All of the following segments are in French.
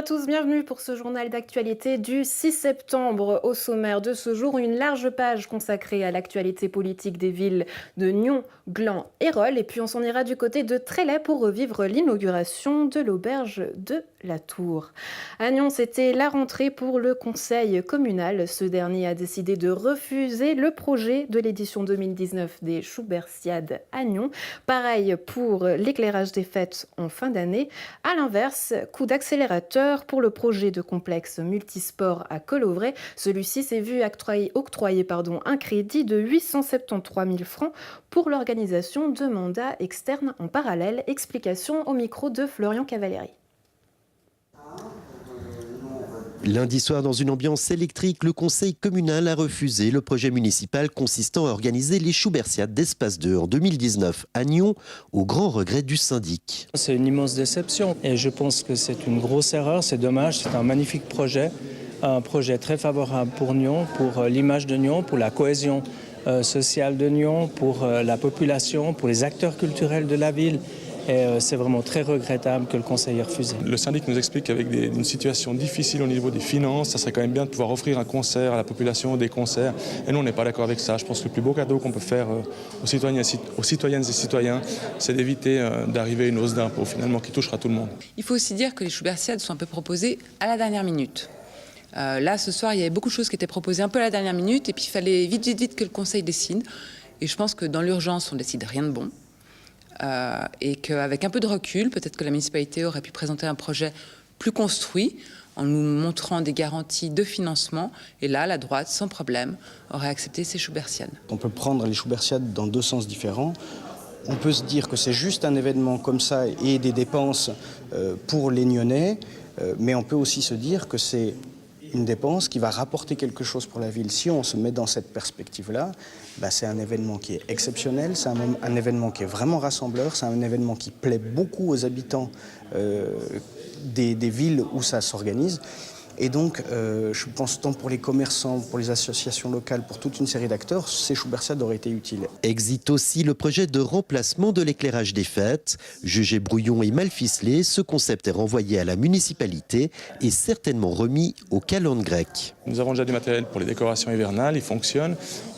tous, bienvenue pour ce journal d'actualité du 6 septembre. Au sommaire de ce jour, une large page consacrée à l'actualité politique des villes de Nyon, Gland et Rolle. Et puis on s'en ira du côté de Trélay pour revivre l'inauguration de l'auberge de la Tour. À Nyon, c'était la rentrée pour le conseil communal. Ce dernier a décidé de refuser le projet de l'édition 2019 des Schubertiades à Nyon. Pareil pour l'éclairage des fêtes en fin d'année. À l'inverse, coup d'accélérateur pour le projet de complexe multisport à Collovray. Celui-ci s'est vu octroyer un crédit de 873 000 francs pour l'organisation de mandats externes en parallèle. Explication au micro de Florian Cavalieri. Lundi soir, dans une ambiance électrique, le conseil communal a refusé le projet municipal consistant à organiser les Schubertiades d'Espace 2 en 2019 à Nyon, au grand regret du syndic. C'est une immense déception et je pense que c'est une grosse erreur, c'est dommage, c'est un magnifique projet, un projet très favorable pour Nyon, pour l'image de Nyon, pour la cohésion sociale de Nyon, pour la population, pour les acteurs culturels de la ville. Et c'est vraiment très regrettable que le conseil ait refusé. Le syndic nous explique qu'avec une situation difficile au niveau des finances, ça serait quand même bien de pouvoir offrir un concert à la population, des concerts. Et nous, on n'est pas d'accord avec ça. Je pense que le plus beau cadeau qu'on peut faire aux citoyennes et citoyens, c'est d'éviter d'arriver à une hausse d'impôts finalement qui touchera tout le monde. Il faut aussi dire que les Schubertiades sont un peu proposées à la dernière minute. Là, ce soir, il y avait beaucoup de choses qui étaient proposées un peu à la dernière minute et puis il fallait vite que le conseil décide. Et je pense que dans l'urgence, on décide rien de bon. Et qu'avec un peu de recul, peut-être que la municipalité aurait pu présenter un projet plus construit en nous montrant des garanties de financement. Et là, la droite, sans problème, aurait accepté ces Schubertiades. On peut prendre les Schubertiades dans deux sens différents. On peut se dire que c'est juste un événement comme ça et des dépenses pour les Nyonnais, mais on peut aussi se dire que c'est une dépense qui va rapporter quelque chose pour la ville. Si on se met dans cette perspective-là, c'est un événement qui est exceptionnel, c'est un événement qui est vraiment rassembleur, c'est un événement qui plaît beaucoup aux habitants des villes où ça s'organise. Et donc, je pense tant pour les commerçants, pour les associations locales, pour toute une série d'acteurs, ces Schubertiades auraient été utiles. Exit aussi le projet de remplacement de l'éclairage des fêtes. Jugé brouillon et mal ficelé, ce concept est renvoyé à la municipalité et certainement remis au calendrier grec. Nous avons déjà du matériel pour les décorations hivernales, il fonctionne.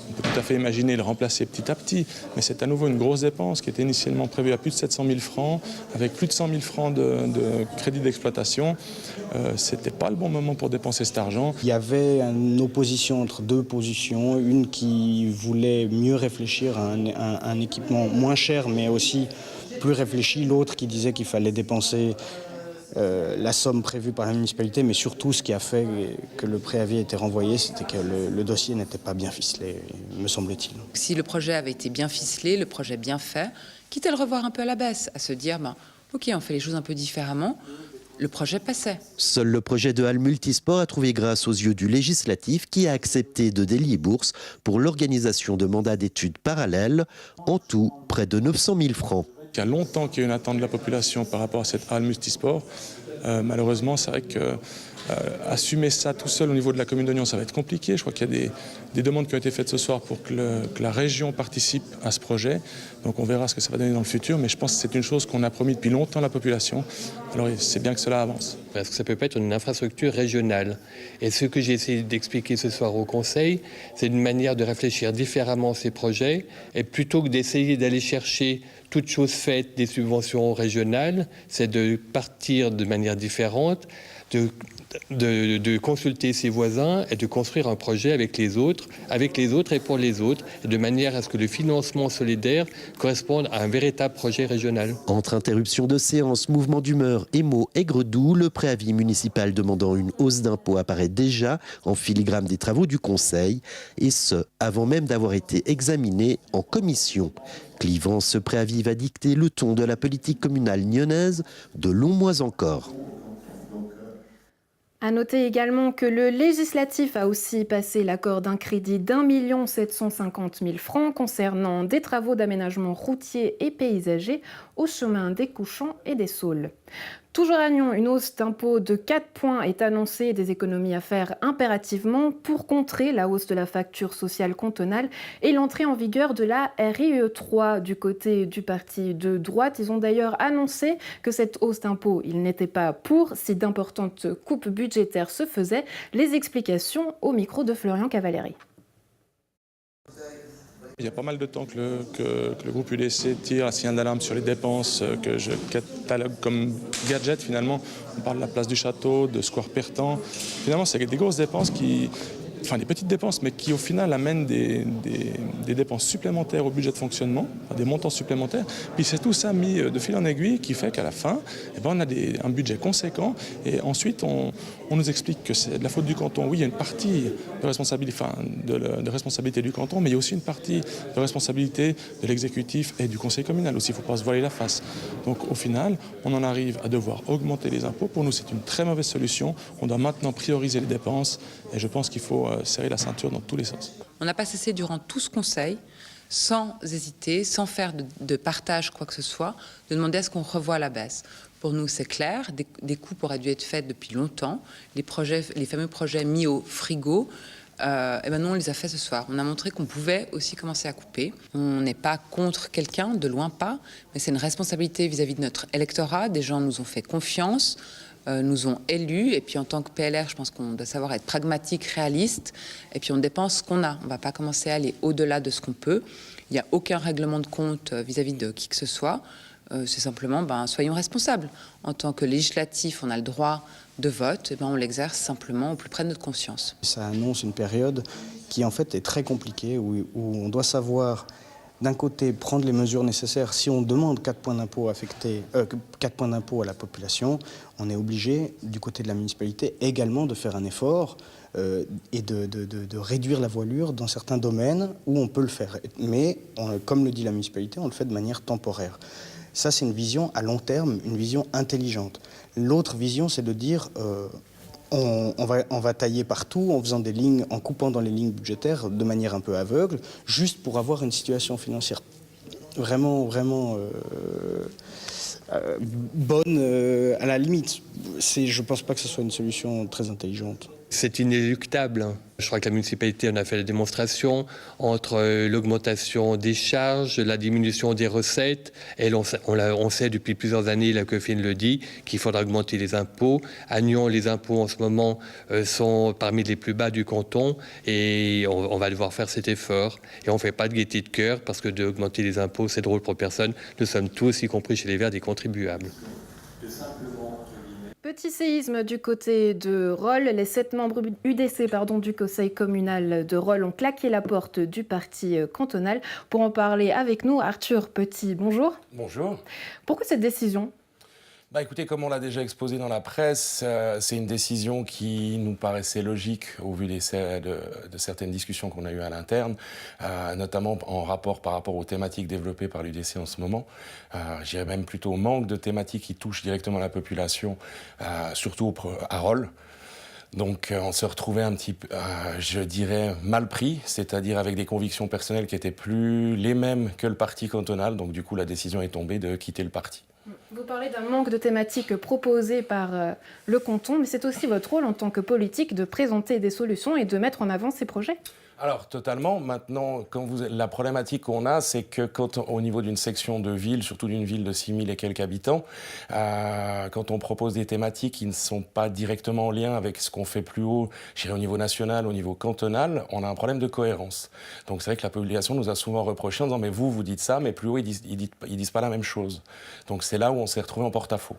On peut tout à fait imaginer le remplacer petit à petit, mais c'est à nouveau une grosse dépense qui était initialement prévue à plus de 700 000 francs, avec plus de 100 000 francs de crédit d'exploitation. Ce n'était pas le bon moment pour dépenser cet argent. Il y avait une opposition entre deux positions, une qui voulait mieux réfléchir à un équipement moins cher, mais aussi plus réfléchi, l'autre qui disait qu'il fallait dépenser la somme prévue par la municipalité, mais surtout ce qui a fait que le préavis a été renvoyé, c'était que le dossier n'était pas bien ficelé, me semble-t-il. Si le projet avait été bien ficelé, le projet bien fait, quitte à le revoir un peu à la baisse, à se dire, ok, on fait les choses un peu différemment, le projet passait. Seul le projet de halle multisport a trouvé grâce aux yeux du législatif qui a accepté de délier bourse pour l'organisation de mandats d'études parallèles, en tout près de 900 000 francs. Il y a longtemps qu'il y a une attente de la population par rapport à cette halle multisport. Malheureusement, c'est vrai que assumer ça tout seul au niveau de la commune de Nyon, ça va être compliqué. Je crois qu'il y a des demandes qui ont été faites ce soir pour que la région participe à ce projet. Donc on verra ce que ça va donner dans le futur, mais je pense que c'est une chose qu'on a promis depuis longtemps à la population. Alors c'est bien que cela avance. Parce que ça peut pas être une infrastructure régionale. Et ce que j'ai essayé d'expliquer ce soir au Conseil, c'est une manière de réfléchir différemment ces projets. Et plutôt que d'essayer d'aller chercher toute chose faite des subventions régionales, c'est de partir de manière différente, de consulter ses voisins et de construire un projet avec les autres et pour les autres, de manière à ce que le financement solidaire corresponde à un véritable projet régional. Entre interruption de séance, mouvement d'humeur et mots aigre-doux, le préavis municipal demandant une hausse d'impôt apparaît déjà en filigrane des travaux du Conseil, et ce, avant même d'avoir été examiné en commission. Clivant, ce préavis va dicter le ton de la politique communale nyonnaise de longs mois encore. À noter également que le législatif a aussi passé l'accord d'un crédit d'1 750 000 francs concernant des travaux d'aménagement routier et paysager au chemin des Couchants et des Saules. Toujours à Nyon, une hausse d'impôt de 4 points est annoncée, des économies à faire impérativement pour contrer la hausse de la facture sociale cantonale et l'entrée en vigueur de la RIE 3 du côté du parti de droite. Ils ont d'ailleurs annoncé que cette hausse d'impôt, ils n'étaient pas pour si d'importantes coupes budgétaires se faisaient. Les explications au micro de Florian Cavalieri. Il y a pas mal de temps que le groupe UDC tire un signal d'alarme sur les dépenses que je catalogue comme gadget finalement. On parle de la place du château, de Square Pertan. Finalement, c'est des grosses dépenses des petites dépenses, mais qui au final amènent des dépenses supplémentaires au budget de fonctionnement, des montants supplémentaires. Puis c'est tout ça mis de fil en aiguille qui fait qu'à la fin, on a un budget conséquent. Et ensuite, on nous explique que c'est de la faute du canton. Oui, il y a une partie de responsabilité du canton, mais il y a aussi une partie de responsabilité de l'exécutif et du conseil communal aussi. Il ne faut pas se voiler la face. Donc au final, on en arrive à devoir augmenter les impôts. Pour nous, c'est une très mauvaise solution. On doit maintenant prioriser les dépenses et je pense qu'il faut serrer la ceinture dans tous les sens. On n'a pas cessé durant tout ce conseil, sans hésiter, sans faire de partage quoi que ce soit, de demander à ce qu'on revoie la baisse. Pour nous, c'est clair, des coupes auraient dû être faits depuis longtemps. Les fameux projets mis au frigo, nous, on les a fait ce soir. On a montré qu'on pouvait aussi commencer à couper. On n'est pas contre quelqu'un, de loin pas, mais c'est une responsabilité vis-à-vis de notre électorat. Des gens nous ont fait confiance, nous ont élus, et puis en tant que PLR, je pense qu'on doit savoir être pragmatique, réaliste, et puis on dépense ce qu'on a. On ne va pas commencer à aller au-delà de ce qu'on peut. Il n'y a aucun règlement de compte vis-à-vis de qui que ce soit. C'est simplement, soyons responsables. En tant que législatif, on a le droit de vote, on l'exerce simplement au plus près de notre conscience. Ça annonce une période qui en fait est très compliquée, où on doit savoir d'un côté prendre les mesures nécessaires. Si on demande 4 points d'impôt à la population, on est obligé, du côté de la municipalité, également de faire un effort et de réduire la voilure dans certains domaines où on peut le faire. Mais, comme le dit la municipalité, on le fait de manière temporaire. Ça, c'est une vision à long terme, une vision intelligente. L'autre vision, c'est de dire on va tailler partout en faisant des lignes, en coupant dans les lignes budgétaires de manière un peu aveugle, juste pour avoir une situation financière vraiment bonne à la limite. Je ne pense pas que ce soit une solution très intelligente. C'est inéluctable. Je crois que la municipalité en a fait la démonstration entre l'augmentation des charges, la diminution des recettes. Et on sait depuis plusieurs années, la COFIN le dit, qu'il faudra augmenter les impôts. À Nyon, les impôts en ce moment sont parmi les plus bas du canton et on va devoir faire cet effort. Et on ne fait pas de gaieté de cœur parce que d'augmenter les impôts, c'est drôle pour personne. Nous sommes tous, y compris chez les Verts, des contribuables. Petit séisme du côté de Rolle. Les 7 membres UDC du conseil communal de Rolle ont claqué la porte du parti cantonal. Pour en parler avec nous, Arthur Petit, bonjour. Bonjour. Pourquoi cette décision ? Écoutez, comme on l'a déjà exposé dans la presse, c'est une décision qui nous paraissait logique au vu de certaines discussions qu'on a eues à l'interne, notamment en rapport par rapport aux thématiques développées par l'UDC en ce moment. Je dirais même plutôt au manque de thématiques qui touchent directement la population, surtout à Rolle. Donc on se retrouvait un petit peu, je dirais, mal pris, c'est-à-dire avec des convictions personnelles qui n'étaient plus les mêmes que le parti cantonal. Donc du coup, la décision est tombée de quitter le parti. Vous parlez d'un manque de thématiques proposées par le canton, mais c'est aussi votre rôle en tant que politique de présenter des solutions et de mettre en avant ces projets. Alors, totalement. Maintenant, la problématique qu'on a, c'est que au niveau d'une section de ville, surtout d'une ville de 6 000 et quelques habitants, quand on propose des thématiques qui ne sont pas directement en lien avec ce qu'on fait plus haut, je dirais au niveau national, au niveau cantonal, on a un problème de cohérence. Donc, c'est vrai que la population nous a souvent reproché en disant « mais vous dites ça, mais plus haut, ils disent pas la même chose ». Donc, c'est là où on s'est retrouvé en porte-à-faux.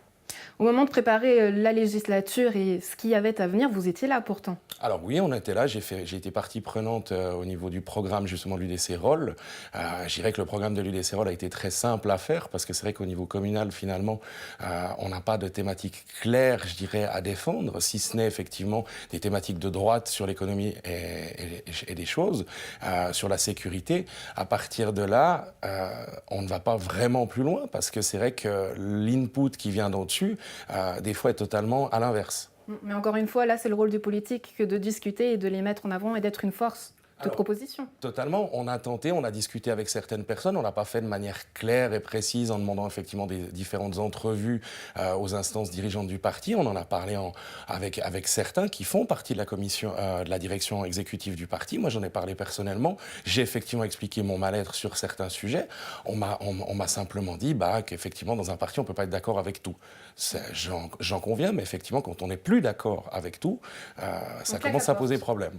Au moment de préparer la législature et ce qu'il y avait à venir, vous étiez là pourtant. Alors oui, on était là, j'ai été partie prenante au niveau du programme justement de l'UDC Rolle. Je dirais que le programme de l'UDC Rolle a été très simple à faire parce que c'est vrai qu'au niveau communal, finalement, on n'a pas de thématique claire, je dirais, à défendre, si ce n'est effectivement des thématiques de droite sur l'économie et des choses, sur la sécurité. À partir de là, on ne va pas vraiment plus loin parce que c'est vrai que l'input qui vient d'au-dessus, des fois est totalement à l'inverse. Mais encore une fois, là, c'est le rôle du politique que de discuter et de les mettre en avant et d'être une force. propositions. Totalement. On a tenté, on a discuté avec certaines personnes. On l'a pas fait de manière claire et précise en demandant effectivement des différentes entrevues aux instances dirigeantes du parti. On en a parlé avec certains qui font partie de la commission, de la direction exécutive du parti. Moi, j'en ai parlé personnellement. J'ai effectivement expliqué mon mal-être sur certains sujets. On m'a simplement dit qu'effectivement, dans un parti, on peut pas être d'accord avec tout. J'en conviens, mais effectivement, quand on n'est plus d'accord avec tout, ça commence à poser problème.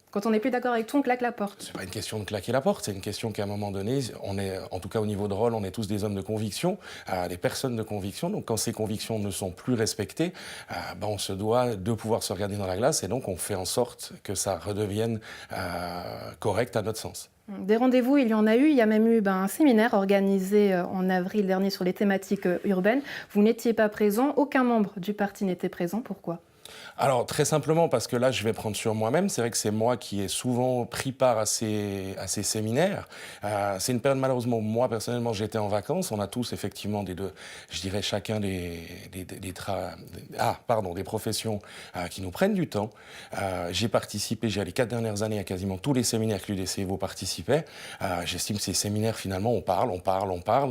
Quand on n'est plus d'accord avec tout, on claque la porte. C'est pas une question de claquer la porte, c'est une question qu'à un moment donné, on est, en tout cas au niveau de rôle, on est tous des hommes de conviction, des personnes de conviction. Donc quand ces convictions ne sont plus respectées, on se doit de pouvoir se regarder dans la glace et donc on fait en sorte que ça redevienne correct à notre sens. Des rendez-vous, il y en a eu. Il y a même eu un séminaire organisé en avril dernier sur les thématiques urbaines. Vous n'étiez pas présent, aucun membre du parti n'était présent. Pourquoi ? Alors, très simplement, parce que là, je vais prendre sur moi-même. C'est vrai que c'est moi qui ai souvent pris part à ces séminaires. C'est une période, malheureusement, moi, personnellement, j'étais en vacances. On a tous, effectivement, je dirais chacun des professions qui nous prennent du temps. J'ai participé, les 4 dernières années, à quasiment tous les séminaires que l'UDC-Evo participait. J'estime que ces séminaires, finalement, on parle,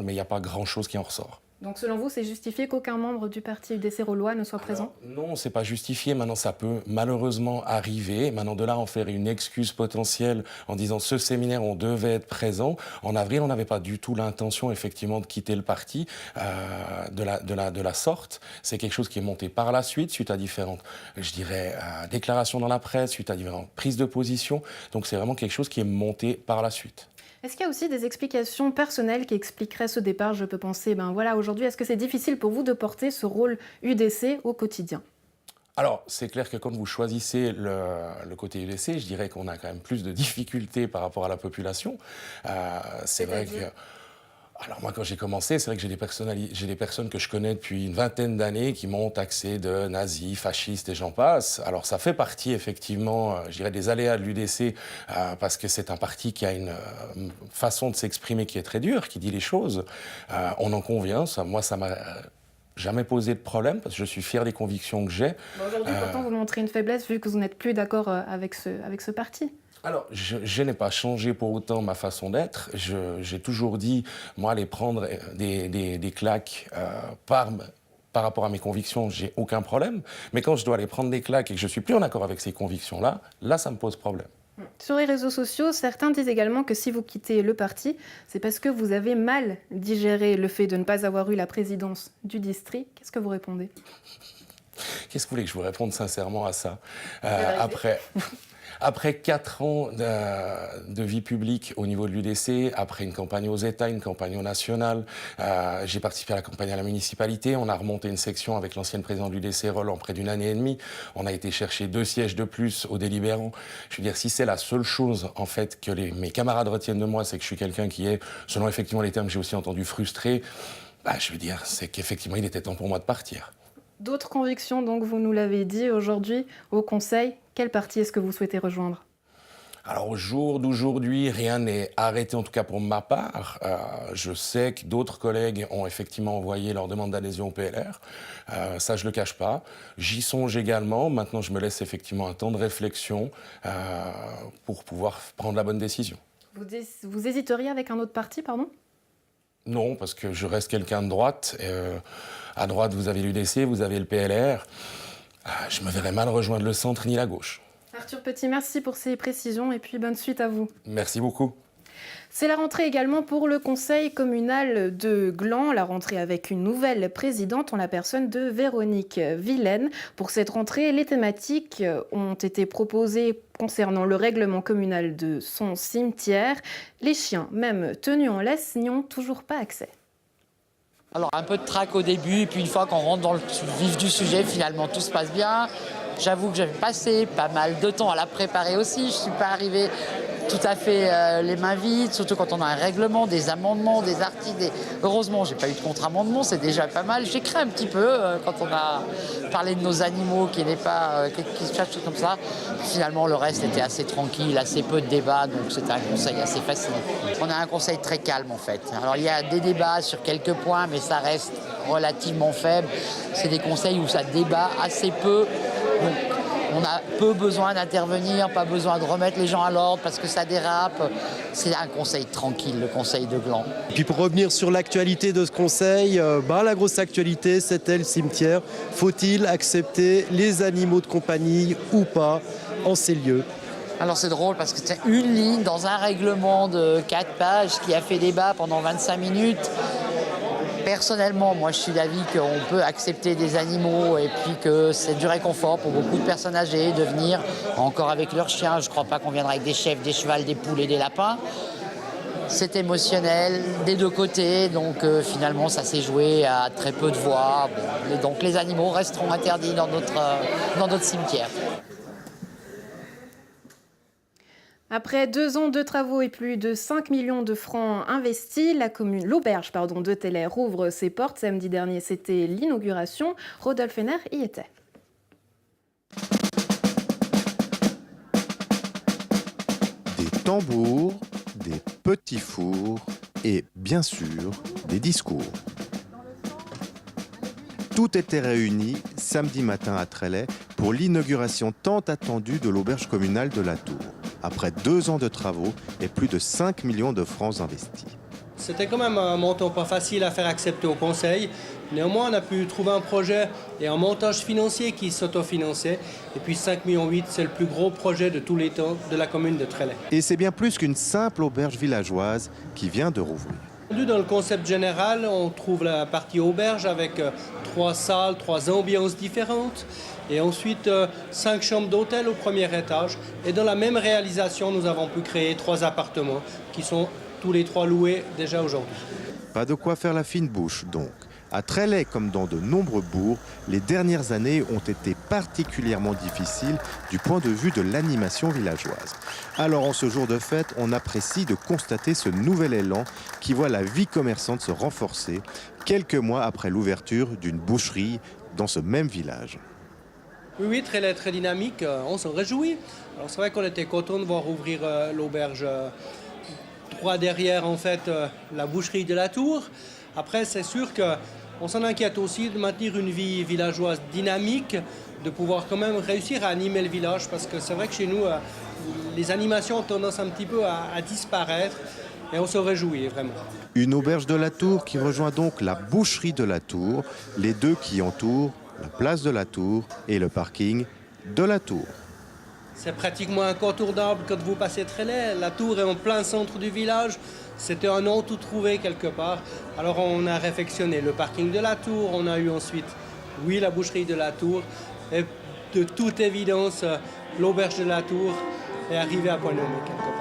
mais il n'y a pas grand-chose qui en ressort. Donc selon vous, c'est justifié qu'aucun membre du parti UDC Rolois ne soit présent ? Non, c'est pas justifié. Maintenant, ça peut malheureusement arriver. Maintenant, de là en faire une excuse potentielle en disant ce séminaire, on devait être présent. En avril, on n'avait pas du tout l'intention, effectivement, de quitter le parti de la sorte. C'est quelque chose qui est monté par la suite, suite à différentes, déclarations dans la presse, suite à différentes prises de position. Donc, c'est vraiment quelque chose qui est monté par la suite. Est-ce qu'il y a aussi des explications personnelles qui expliqueraient ce départ ? Je peux penser, aujourd'hui, est-ce que c'est difficile pour vous de porter ce rôle UDC au quotidien ? Alors, c'est clair que quand vous choisissez le côté UDC, je dirais qu'on a quand même plus de difficultés par rapport à la population. C'est vrai que... Alors moi, quand j'ai commencé, c'est vrai que j'ai des personnes que je connais depuis une vingtaine d'années qui m'ont taxé de nazis, fascistes et j'en passe. Alors ça fait partie effectivement, des aléas de l'UDC parce que c'est un parti qui a une façon de s'exprimer qui est très dure, qui dit les choses. On en convient. Ça m'a jamais posé de problème parce que je suis fier des convictions que j'ai. Aujourd'hui, pourtant, vous montrez une faiblesse vu que vous n'êtes plus d'accord avec ce parti. Alors, je n'ai pas changé pour autant ma façon d'être. J'ai toujours dit, moi, aller prendre des claques par rapport à mes convictions, j'ai aucun problème. Mais quand je dois aller prendre des claques et que je suis plus en accord avec ces convictions-là, là, ça me pose problème. Sur les réseaux sociaux, certains disent également que si vous quittez le parti, c'est parce que vous avez mal digéré le fait de ne pas avoir eu la présidence du district. Qu'est-ce que vous répondez ? Qu'est-ce que vous voulez que je vous réponde sincèrement à ça ? Après 4 ans de vie publique au niveau de l'UDC, après une campagne aux États, une campagne au national, j'ai participé à la campagne à la municipalité. On a remonté une section avec l'ancienne présidente de l'UDC, Roland, près d'une année et demie. On a été chercher 2 sièges de plus aux délibérants. Je veux dire, si c'est la seule chose, en fait, que mes camarades retiennent de moi, c'est que je suis quelqu'un qui est, selon effectivement les termes que j'ai aussi entendu, frustré, je veux dire, c'est qu'effectivement, il était temps pour moi de partir. D'autres convictions, donc, vous nous l'avez dit aujourd'hui au Conseil. Quel parti est-ce que vous souhaitez rejoindre ? Alors, au jour d'aujourd'hui, rien n'est arrêté, en tout cas pour ma part. Je sais que d'autres collègues ont effectivement envoyé leur demande d'adhésion au PLR. Ça, je ne le cache pas. J'y songe également. Maintenant, je me laisse effectivement un temps de réflexion pour pouvoir prendre la bonne décision. Vous hésiteriez avec un autre parti, pardon ? Non, parce que je reste quelqu'un de droite. À droite, vous avez l'UDC, vous avez le PLR. Je me verrais mal rejoindre le centre ni la gauche. Arthur Petit, merci pour ces précisions et puis bonne suite à vous. Merci beaucoup. C'est la rentrée également pour le conseil communal de Gland, la rentrée avec une nouvelle présidente en la personne de Véronique Vilaine. Pour cette rentrée, les thématiques ont été proposées concernant le règlement communal de son cimetière. Les chiens, même tenus en laisse, n'y ont toujours pas accès. Alors un peu de trac au début, et puis une fois qu'on rentre dans le vif du sujet, finalement tout se passe bien. J'avoue que j'avais passé pas mal de temps à la préparer aussi. Je ne suis pas arrivée tout à fait les mains vides, surtout quand on a un règlement, des amendements, des articles. Heureusement, j'ai pas eu de contre-amendement, c'est déjà pas mal. J'ai craint un petit peu quand on a parlé de nos animaux, qui se fassent tout comme ça. Finalement, le reste était assez tranquille, assez peu de débats, donc c'était un conseil assez facile. On a un conseil très calme en fait. Alors il y a des débats sur quelques points, mais ça reste relativement faible. C'est des conseils où ça débat assez peu. Donc, On a peu besoin d'intervenir, pas besoin de remettre les gens à l'ordre parce que ça dérape. C'est un conseil tranquille, le conseil de Gland. Et puis pour revenir sur l'actualité de ce conseil, la grosse actualité, c'était le cimetière. Faut-il accepter les animaux de compagnie ou pas en ces lieux? Alors c'est drôle parce que c'est une ligne dans un règlement de 4 pages qui a fait débat pendant 25 minutes. Personnellement, moi je suis d'avis qu'on peut accepter des animaux et puis que c'est du réconfort pour beaucoup de personnes âgées de venir encore avec leurs chiens. Je ne crois pas qu'on viendra avec des chèvres, des chevals, des poules et des lapins. C'est émotionnel des deux côtés, donc finalement ça s'est joué à très peu de voix. Bon, donc les animaux resteront interdits dans notre cimetière. Après 2 ans de travaux et plus de 5 millions de francs investis, l'auberge de Telley rouvre ses portes. Samedi dernier, c'était l'inauguration. Rodolphe Henner y était. Des tambours, des petits fours et bien sûr des discours. Tout était réuni samedi matin à Telley pour l'inauguration tant attendue de l'auberge communale de la Tour. Après 2 ans de travaux et plus de 5 millions de francs investis. C'était quand même un montant pas facile à faire accepter au conseil. Néanmoins, on a pu trouver un projet et un montage financier qui s'autofinançait. Et puis 5,8 millions, c'est le plus gros projet de tous les temps de la commune de Telley. Et c'est bien plus qu'une simple auberge villageoise qui vient de rouvrir. Dans le concept général, on trouve la partie auberge avec 3 salles, 3 ambiances différentes. Et ensuite 5 chambres d'hôtel au premier étage. Et dans la même réalisation, nous avons pu créer 3 appartements qui sont tous les 3 loués déjà aujourd'hui. Pas de quoi faire la fine bouche donc. À Telley, comme dans de nombreux bourgs, les dernières années ont été particulièrement difficiles du point de vue de l'animation villageoise. Alors en ce jour de fête, on apprécie de constater ce nouvel élan qui voit la vie commerçante se renforcer quelques mois après l'ouverture d'une boucherie dans ce même village. Oui, très dynamique, on s'en réjouit. Alors c'est vrai qu'on était content de voir ouvrir l'auberge droit derrière en fait la boucherie de la Tour. Après c'est sûr qu'on s'en inquiète aussi de maintenir une vie villageoise dynamique, de pouvoir quand même réussir à animer le village parce que c'est vrai que chez nous les animations ont tendance un petit peu à disparaître et on se réjouit vraiment. Une auberge de la Tour qui rejoint donc la boucherie de la Tour, les deux qui entourent la place de la Tour et le parking de la Tour. C'est pratiquement incontournable quand vous passez Telley. La Tour est en plein centre du village. C'était un nom tout trouvé quelque part. Alors on a réfectionné le parking de la Tour. On a eu ensuite, la boucherie de la Tour. Et de toute évidence, l'auberge de la Tour est arrivée à point nommé quelque part.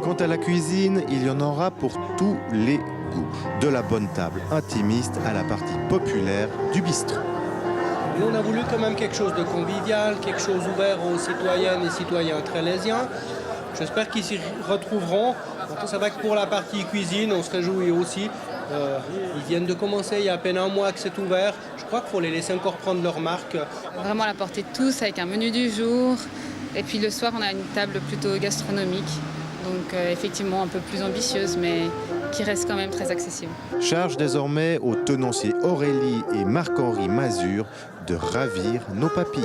Quant à la cuisine, il y en aura pour tous les goûts. De la bonne table intimiste à la partie populaire du bistrot. Et on a voulu quand même quelque chose de convivial, quelque chose ouvert aux citoyennes et citoyens trélésiens. J'espère qu'ils s'y retrouveront. C'est vrai que pour la partie cuisine, on se réjouit aussi. Ils viennent de commencer, il y a à peine un mois que c'est ouvert. Je crois qu'il faut les laisser encore prendre leur marque. Vraiment à la portée de tous, avec un menu du jour. Et puis le soir, on a une table plutôt gastronomique. Donc effectivement un peu plus ambitieuse, mais qui reste quand même très accessible. Charge désormais aux tenanciers Aurélie et Marc-Henri Mazur de ravir nos papilles.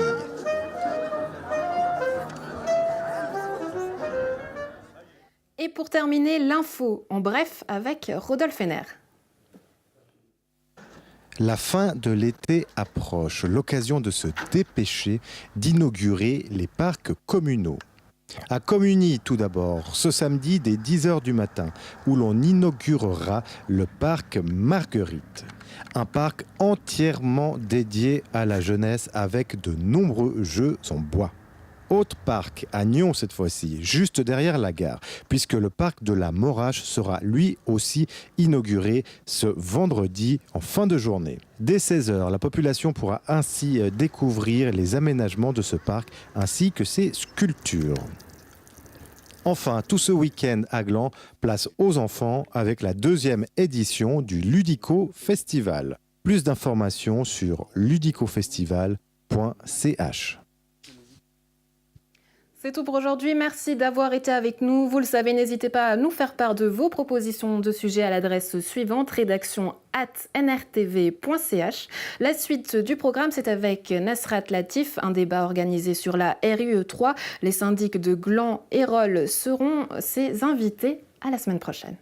Et pour terminer, l'info en bref avec Rodolphe Henner. La fin de l'été approche, l'occasion de se dépêcher d'inaugurer les parcs communaux. À Communy, tout d'abord, ce samedi dès 10h du matin, où l'on inaugurera le parc Marguerite. Un parc entièrement dédié à la jeunesse avec de nombreux jeux en bois. Autre parc à Nyon cette fois-ci, juste derrière la gare, puisque le parc de la Morache sera lui aussi inauguré ce vendredi en fin de journée. Dès 16h, la population pourra ainsi découvrir les aménagements de ce parc ainsi que ses sculptures. Enfin, tout ce week-end à Gland, place aux enfants avec la 2e édition du Ludico Festival. Plus d'informations sur ludicofestival.fr. C'est tout pour aujourd'hui. Merci d'avoir été avec nous. Vous le savez, n'hésitez pas à nous faire part de vos propositions de sujets à l'adresse suivante, rédaction@nrtv.ch. La suite du programme, c'est avec Nasrat Latif, un débat organisé sur la RUE 3. Les syndics de Gland et Rolle seront ses invités. À la semaine prochaine.